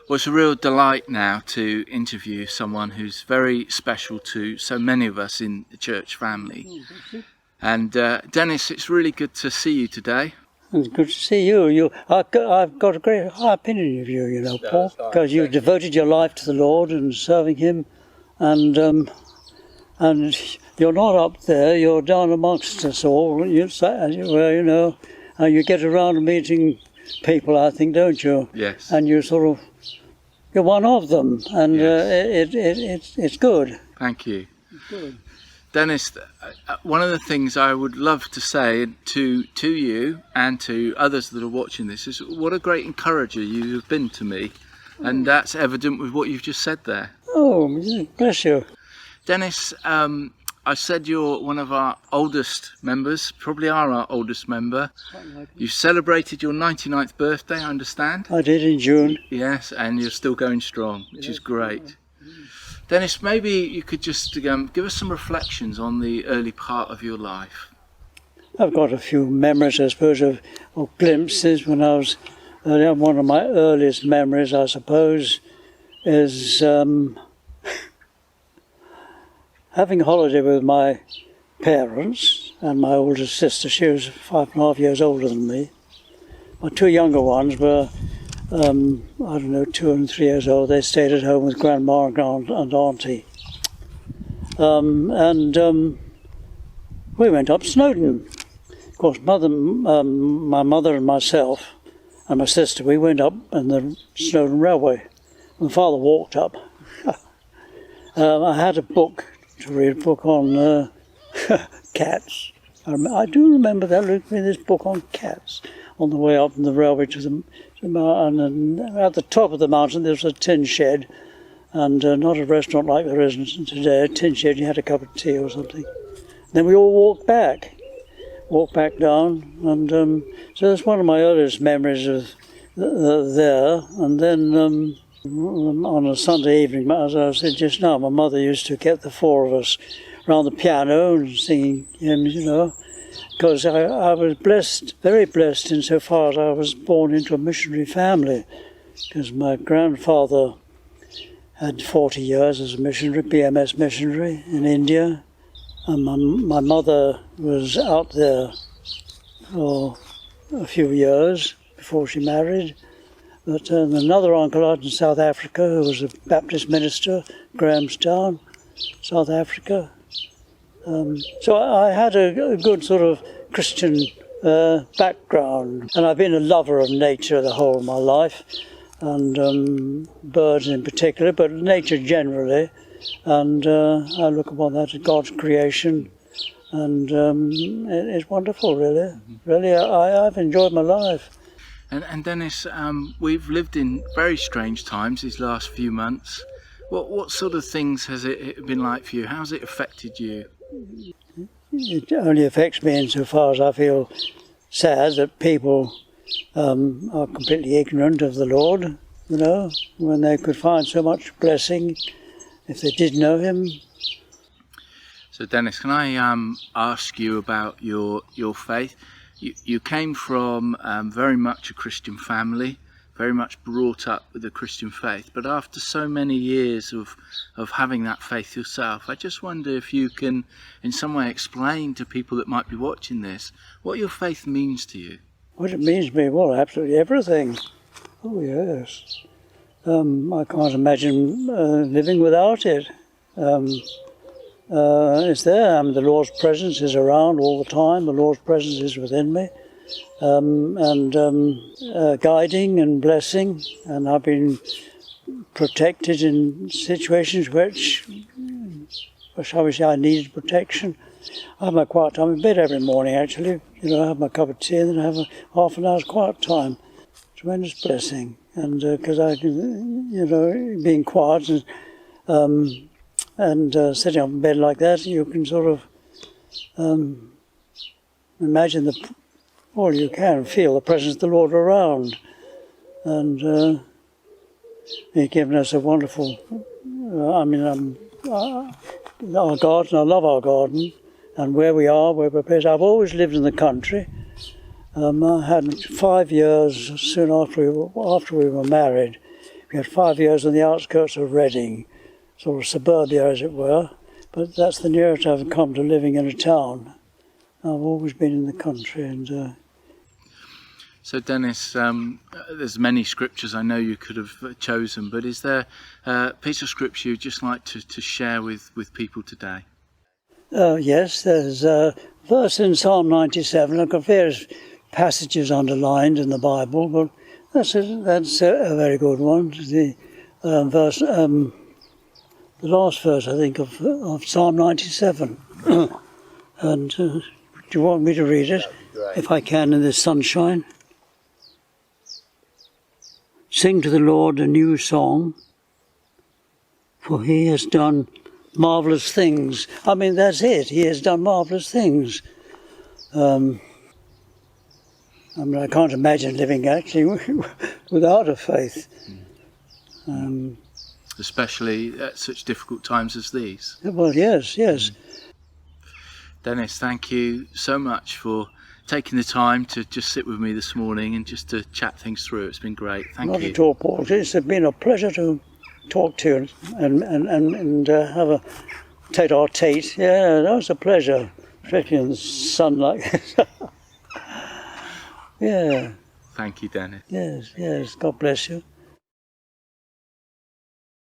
Well, it's a real delight now to interview someone who's very special to so many of us in the church family. And Denis, it's really good to see you today. It's good to see you. I've got a great high opinion of you, Paul, because you've devoted your life to the Lord and serving Him, and you're not up there. You're down amongst us all. You get around meeting people, I think, don't you? Yes. And you're one of them, and Yes. It's good. Thank you. It's good. Denis, one of the things I would love to say to you and to others that are watching this is what a great encourager you have been to me, and that's evident with what you've just said there. Oh, bless you. Denis, I said you're one of our oldest members, probably are our oldest member. You celebrated your 99th birthday, I understand? I did in June. Yes, and you're still going strong, which is great. Denis, maybe you could just give us some reflections on the early part of your life. I've got a few memories, I suppose, of glimpses when I was early. One of my earliest memories, I suppose, is having a holiday with my parents and my older sister. She was 5.5 years older than me. My two younger ones were, 2 and 3 years old. They stayed at home with Grandma and Auntie. We went up Snowdon. Of course, my mother and myself and my sister, we went up on the Snowdon Railway. My father walked up. I had a book to read, a book on cats. I do remember that, looking at this book on cats on the way up on the railway to the mountain. And at the top of the mountain there was a tin shed, and not a restaurant like there is today. A tin shed, you had a cup of tea or something. Then we all walked back down, and so that's one of my earliest memories of there. And then on a Sunday evening, as I said just now, my mother used to get the four of us around the piano and singing hymns, because I was blessed, very blessed insofar as I was born into a missionary family, because my grandfather had 40 years as a missionary, BMS missionary in India, and my mother was out there for a few years before she married. But another uncle out in South Africa who was a Baptist minister, Grahamstown, South Africa. So I had a good sort of Christian background, and I've been a lover of nature the whole of my life, and birds in particular, but nature generally. And I look upon that as God's creation, and it's wonderful, really. Really, I've enjoyed my life. And Denis, we've lived in very strange times these last few months. What sort of things has it been like for you? How's it affected you? It only affects me insofar as I feel sad that people are completely ignorant of the Lord, when they could find so much blessing if they did know Him. So Denis, can I ask you about your faith? You came from very much a Christian family, very much brought up with the Christian faith, but after so many years of having that faith yourself, I just wonder if you can in some way explain to people that might be watching this what your faith means to you. What it means to me? Well, absolutely everything. Oh yes. I can't imagine living without it. It's there. The Lord's presence is around all the time. The Lord's presence is within me, and guiding and blessing. And I've been protected in situations which shall we say, I needed protection. I have my quiet time in bed every morning. Actually, I have my cup of tea and then I have half an hour's quiet time. Tremendous blessing, and because I can, being quiet and sitting up in bed like that, you can sort of imagine you can feel the presence of the Lord around. And He's given us a wonderful, our garden, I love our garden, and where we're placed. I've always lived in the country. I had 5 years soon after we were married. We We had 5 years on the outskirts of Reading, sort of suburbia as it were, but that's the nearest I've come to living in a town. I've always been in the country. And So Denis, there's many scriptures I know you could have chosen, but is there a piece of scripture you'd just like to share with people today? Yes, there's a verse in Psalm 97. I've got various passages underlined in the Bible, but that's a very good one. The last verse, I think, of Psalm 97. And do you want me to read it? If I can, in this sunshine. Sing to the Lord a new song, for he has done marvellous things. I mean, that's it. He has done marvellous things. I can't imagine living actually without a faith. Especially at such difficult times as these. Well, yes. Denis, thank you so much for taking the time to just sit with me this morning and just to chat things through. It's been great. Thank you. Not at all, Paul. It's been a pleasure to talk to you and have a tete-a-tete. Yeah, that was a pleasure, especially in the sun like this. Yeah. Thank you, Denis. Yes. God bless you.